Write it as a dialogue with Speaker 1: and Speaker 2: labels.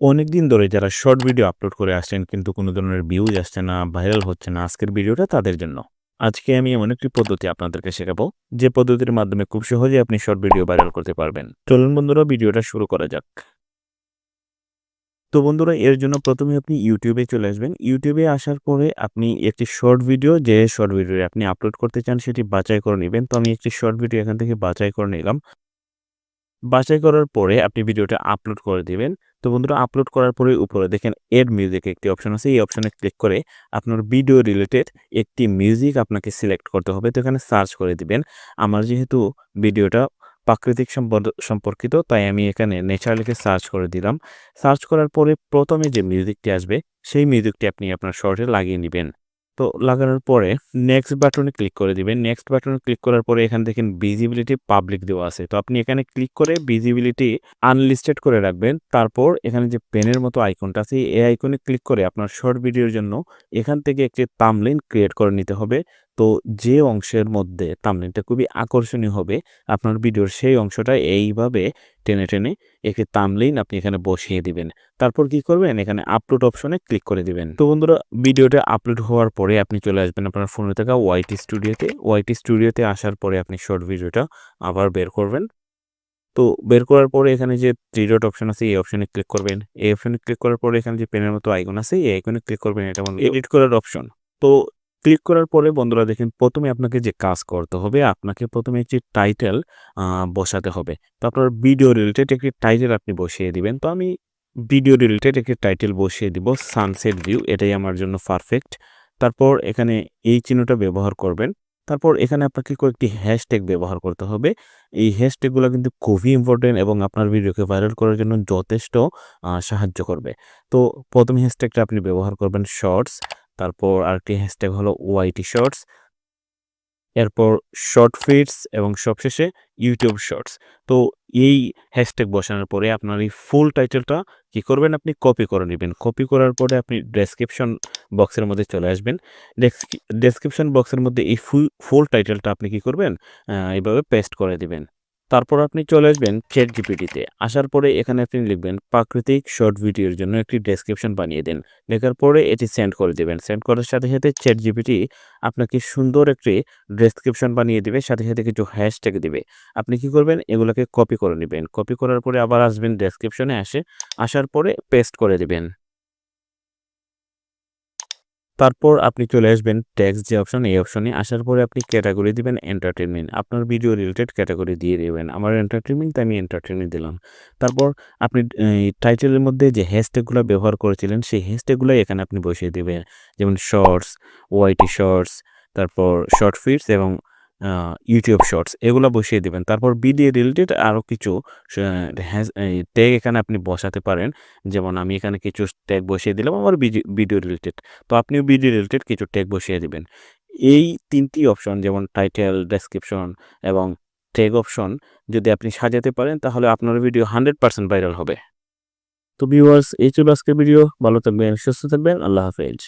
Speaker 1: অনেকদিন ধরে যারা শর্ট ভিডিও আপলোড করে আসছেন কিন্তু কোনো ধরনের ভিউজ আসছে না, ভাইরাল হচ্ছে না, আজকের ভিডিওটা তাদের জন্য। আজকে আমি এমন একটি পদ্ধতি আপনাদেরকে শেখাবো, যে পদ্ধতির মাধ্যমে খুব সহজে আপনি শর্ট ভিডিও ভাইরাল করতে পারবেন। চলুন বন্ধুরা, ভিডিওটা শুরু করা যাক। তো বন্ধুরা, এর জন্য প্রথমে আপনি ইউটিউবে চলে আসবেন। ইউটিউবে আসার পরে আপনি একটি শর্ট ভিডিও, যে শর্ট ভিডিও আপনি আপলোড করতে চান সেটি বাছাই করে নেবেন। তো আমি একটি শর্ট ভিডিও এখান থেকে বাছাই করে নিলাম। বাছাই করার পরে আপনি ভিডিওটা আপলোড করে দিবেন। তো বন্ধুরা, আপলোড করার পরে উপরে দেখেন এড মিউজিক একটি অপশন আছে। এই অপশনে ক্লিক করে আপনার ভিডিও রিলেটেড একটি মিউজিক আপনাকে সিলেক্ট করতে হবে। তো এখানে সার্চ করে দিবেন। আমার যেহেতু ভিডিওটা প্রাকৃতিক সম্পর্কিত, তাই আমি এখানে নেচার লিখে সার্চ করে দিলাম। সার্চ করার পরে প্রথমে যে মিউজিকটি আসবে সেই মিউজিকটি আপনি আপনার শর্টে লাগিয়ে নিবেন। তো লাগানোর পরে নেক্সট বাটনে ক্লিক করে দিবেন। নেক্সট বাটনে ক্লিক করার পরে এখানে দেখেন ভিজিবিলিটি পাবলিক দেওয়া আছে। তো আপনি এখানে ক্লিক করে ভিজিবিলিটি আনলিস্টেড করে রাখবেন। তারপর এখানে যে পেনের মতো আইকনটা আছে, এই আইকনে ক্লিক করে আপনার শর্ট ভিডিওর জন্য এখান থেকে একটি থাম্বনেইল ক্রিয়েট করে নিতে হবে। তো যে অংশের মধ্যে থাম্বনেইলটা খুবই আকর্ষণীয় হবে আপনার ভিডিওর, সেই অংশটা এইভাবে টেনে টেনে একটি থাম্বনেইল আপনি এখানে বসিয়ে দিবেন। তারপর কি করবেন, এখানে আপলোড অপশনে ক্লিক করে দিবেন। তো বন্ধুরা, ভিডিওটা আপলোড হওয়ার পরে আপনি চলে আসবেন আপনার ফোনে থাকা ওয়াইটি স্টুডিওতে। ওয়াইটি স্টুডিওতে আসার পরে আপনি শর্ট ভিডিওটা আবার বের করবেন। তো বের করার পরে এখানে যে 3 ডট অপশন আছে, এই অপশনে ক্লিক করবেন। এই অপশনে ক্লিক করার পরে এখানে যে পেনের মতো আইকন আছে, এই আইকনে ক্লিক করবেন। এটা বন্ধু এডিট করার অপশন। তো ক্লিক করার পরে বন্ধুরা দেখেন, প্রথমে আপনাকে যে কাজ করতে হবে, আপনাকে প্রথমে একটি টাইটেল বসাতে হবে। তো আপনার ভিডিও রিলেটেড একটি টাইটেল আপনি বসিয়ে দিবেন। তো আমি ভিডিও রিলেটেড একটি টাইটেল বসিয়ে দিব, সানসেট ভিউ। এটাই আমার জন্য পারফেক্ট। তারপর এখানে এই চিহ্নটা ব্যবহার করবেন। তারপর এখানে আপনাকে কয়েকটি হ্যাশট্যাগ ব্যবহার করতে হবে। এই হ্যাশট্যাগুলো কিন্তু খুবই ইম্পর্টেন্ট এবং আপনার ভিডিওকে ভাইরাল করার জন্য যথেষ্ট সাহায্য করবে। তো প্রথম হ্যাশট্যাগটা আপনি ব্যবহার করবেন শর্টস। তারপর আরেকটি হ্যাশট্যাগ হলো ওয়াইটি শর্টস। এরপর শর্ট ফিটস এবং সবশেষে ইউটিউব শর্টস। তো এই হ্যাশট্যাগ বসানোর পরে আপনার এই ফুল টাইটেলটা কি করবেন, আপনি কপি করে নেবেন। কপি করার পরে আপনি ডেসক্রিপশন বক্সের মধ্যে চলে আসবেন। ডেসক্রিপশন বক্সের মধ্যে এই ফুল টাইটেলটা আপনি কি করবেন, এইভাবে পেস্ট করে দিবেন। তারপর আপনি চলে আসবেন ChatGPT-তে। আসার পরে এখানে আপনি লিখবেন প্রাকৃতিক শর্ট ভিডিওর জন্য একটি ডেসক্রিপশন বানিয়ে দিন। লেখার পরে এটি সেন্ড করে দিবেন। সেন্ড করার সাথে সাথে ChatGPT আপনাকে সুন্দর একটি ডেসক্রিপশন বানিয়ে দিবে, সাথে সাথে কিছু হ্যাশট্যাগ দিবে। আপনি কি করবেন, এগুলাকে কপি করে নিবেন। কপি করার পরে আবার আসবেন ডেসক্রিপশনে, আসার পরে পেস্ট করে দিবেন। তারপর আপনি চলে আসবেন টেক্সট যে অপশন, এই অপশনে আসার পরে আপনি ক্যাটাগরি দিবেন এন্টারটেইনমেন্ট। আপনার ভিডিও রিলেটেড ক্যাটাগরি দিয়ে দিবেন। আমার এন্টারটেইনমেন্ট, তাই আমি এন্টারটেইনমেন্ট দিলাম। তারপর আপনি এই টাইটেলের মধ্যে যে হ্যাশট্যাগুলো ব্যবহার করেছিলেন, সেই হ্যাশট্যাগুলাই এখানে আপনি বসিয়ে দিবেন। যেমন শর্টস, ওয়াইটি শর্টস, তারপর শর্ট ফিটস এবং ইউটিউব শর্টস, এগুলা বসিয়ে দিবেন। তারপর ভিডিও রিলেটেড আরও কিছু ট্যাগ এখানে আপনি বসাতে পারেন। যেমন আমি এখানে কিছু ট্যাগ বসিয়ে দিলাম আমার ভিডিও রিলেটেড। তো আপনিও ভিডিও রিলেটেড কিছু ট্যাগ বসিয়ে দিবেন। এই ৩ টি অপশন, যেমন টাইটেল, ডেসক্রিপশন এবং ট্যাগ অপশন যদি আপনি সাজাতে পারেন, তাহলে আপনার ভিডিও 100% ভাইরাল হবে। তো ভিউয়ার্স, এই ছিল আজকের ভিডিও। ভালো থাকবেন, সুস্থ থাকবেন। আল্লাহ হাফেজ।